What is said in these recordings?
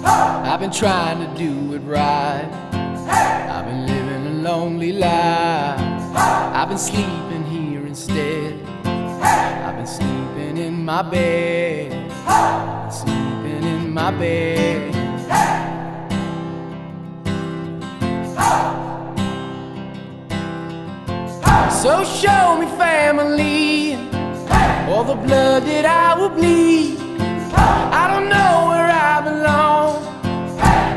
I've been trying to do it right. I've been living a lonely life. I've been sleeping here instead. I've been sleeping in my bed. I've been sleeping in my bed. So show me family, all the blood that I will bleed. I don't know where I belong.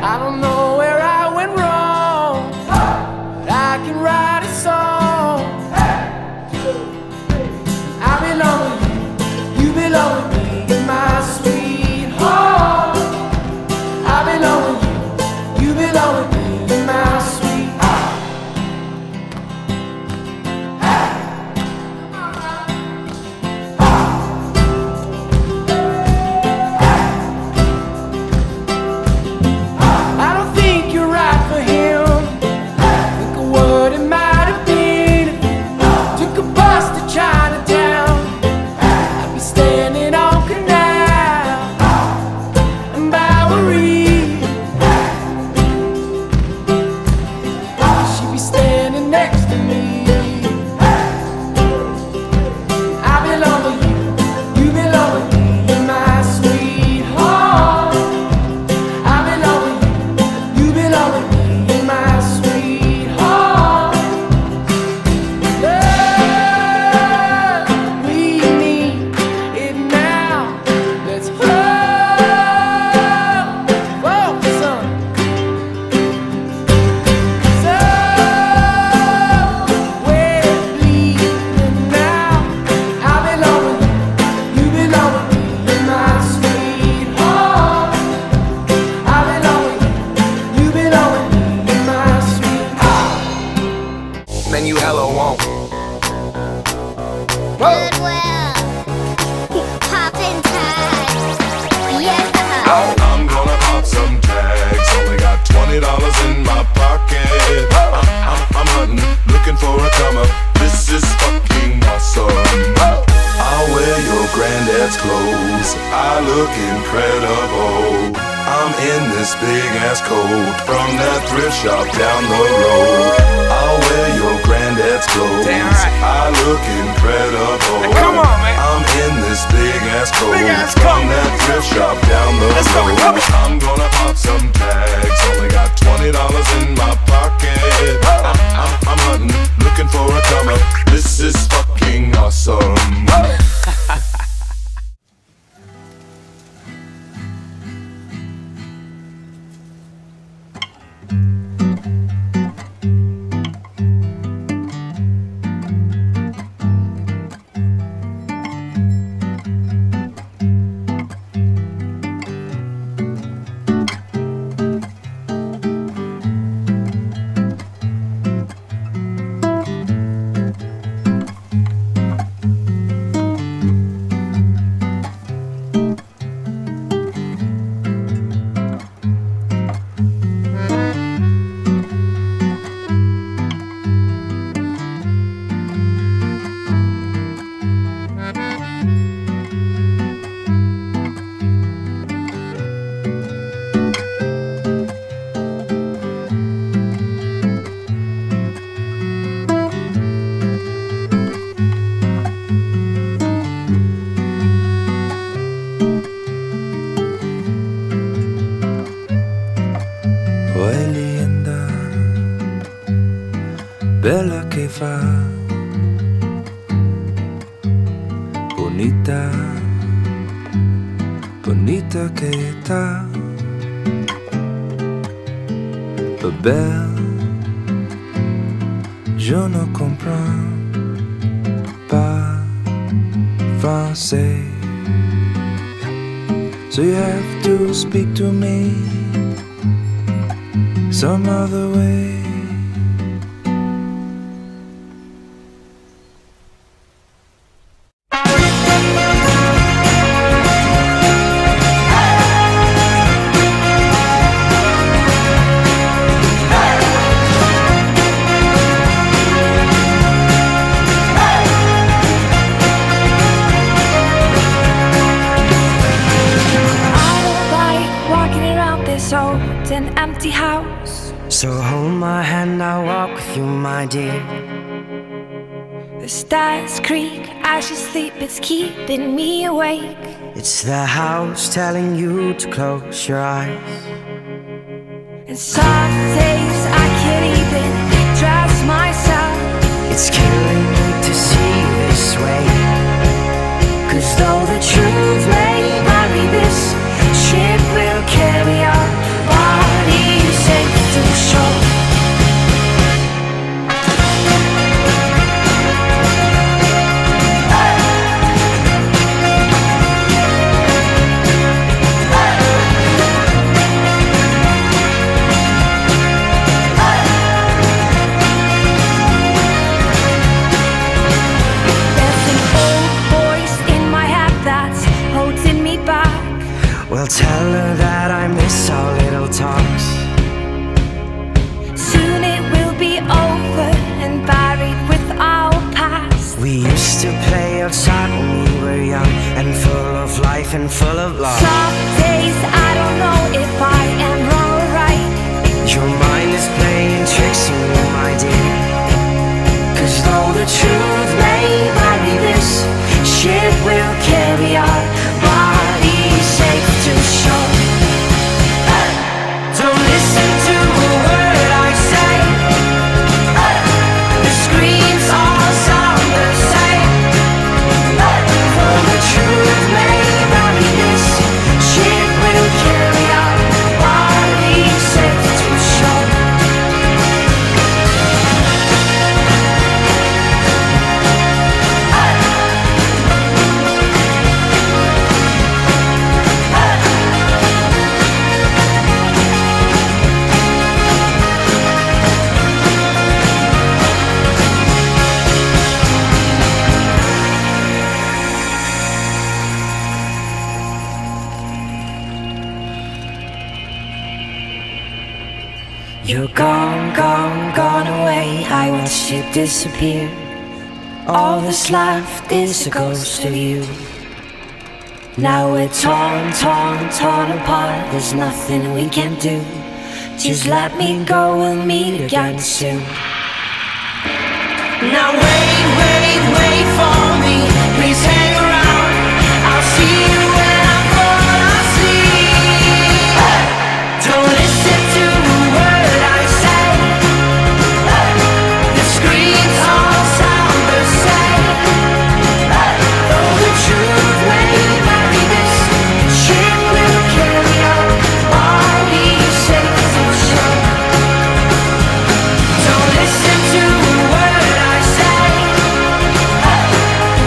I don't know where I went wrong, but I can write a song. I belong with you, you belong with me, my sweetheart. I belong with you, you belong with me, my sweetheart. Man, you hella won't. Goodwill. Poppin' tags. Yeah. I'm gonna pop some tags. Only got $20 in my pocket. I'm hunting, looking for a comer. This is fucking awesome. I'll wear your granddad's clothes. I look incredible. I'm in this big ass coat from that thrift shop down the road. I'll wear your granddad's clothes. Damn right. I look incredible. Hey, come on, man. I'm in this big ass coat Big ass from coat. that thrift shop down the Let's go, road. come on. I'm gonna pop some tags. Only got $20 in my pocket. I'm hunting, looking for a comer. This is fucking awesome. Oi linda, bella che fa, bonita, bonita che sta, belle, je ne comprends pas français, so you have to speak to me some other way. years old, an empty house. So hold my hand, I'll walk with you, my dear. The stars creak as you sleep, it's keeping me awake. It's the house telling you to close your eyes. And some days I can't even trust myself. It's killing me to see you this way. 'Cause though the truth may vary, this ship will carry our bodies safe to shore. Well, tell her that I miss our little talks. Soon it will be over and buried with our past. We used to play outside when we were young and full of life and full of love. Some days I don't know if I am wrong or right. Your mind is playing tricks on you, my dear. 'Cause though the truth may vary, this ship will carry our bodies safe to shore. Don't listen to a word I say. The screams all sound the same. Though the truth may vary, this ship will carry our bodies safe to shore. You're gone, gone, gone away. I watched you disappear. All that's left is a ghost of you. Now we're torn, torn, torn apart. There's nothing we can do. Just let me go, we'll meet again soon. Now wait, wait, wait for me. Please hang around. I'll see you when I fall asleep. Don't listen to a word I say. The screams all sound the same. Though the truth may vary, this ship will carry our bodies safe to shore. Don't listen to a word I say.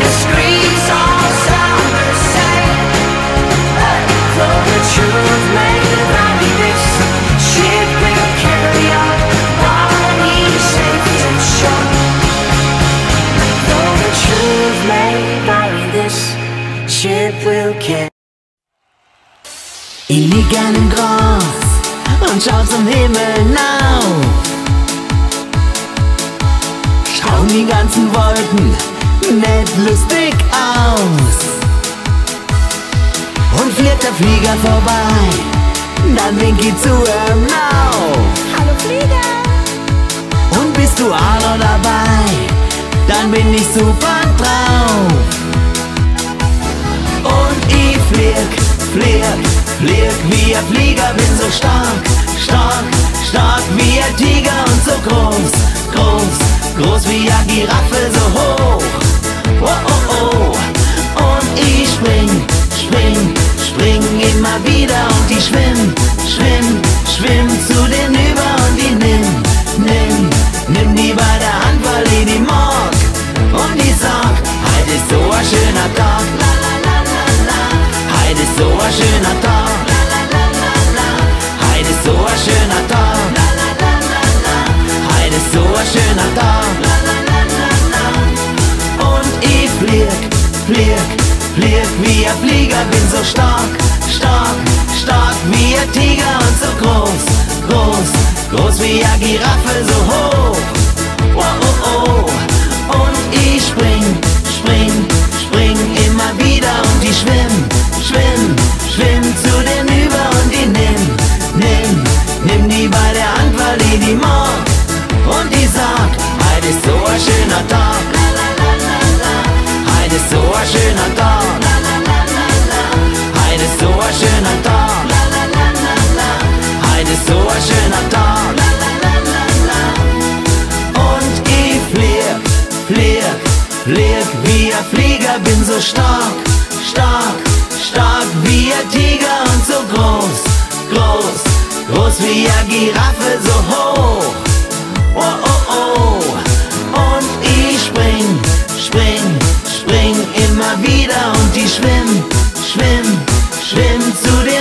The screams all sound the same. Though the truth may vary, this ship will carry our bodies safe to shore. Though the truth may vary, this ship will carry. Ich lieg gern im Gras und schau zum Himmel hinauf. Schauen die ganzen Wolken nicht lustig aus. Und fliegt der Flieger vorbei, dann wink ich zu ihm auf. Hallo Flieger! Und bist du auch noch dabei, dann bin ich super drauf. Und ich flieg, flieg, flieg wie ein Flieger, bin so stark, stark, stark wie ein Tiger und so groß, groß, groß wie eine Giraffe, so hoch. Oh, oh, oh. Und ich spring, spring, spring immer wieder und ich schwimm, schwimm, schwimm zu denen über und ich nimm die bei der Hand, weil ich die mag. Und ich sag, heute ist so ein schöner Tag, la la la la la. Heute ist so ein schöner Tag, la la la la la. Heute ist so ein schöner Tag, la la la la la. Heute ist so ein schöner Tag, la la la la la. Und ich flieg, flieg, flieg wie ein Flieger, bin so stark, stark, stark wie ein Tiger und so groß, groß, groß wie eine Giraffe, so hoch. Oh, oh, oh. Und ich spring, spring, spring immer wieder und ich schwimm, schwimm, schwimm zu den über und ich nimm so stark, stark, stark wie ein Tiger und so groß, groß, groß wie eine Giraffe, so hoch. Oh, oh, oh. Und ich spring, spring immer wieder und ich schwimm, schwimm zu dir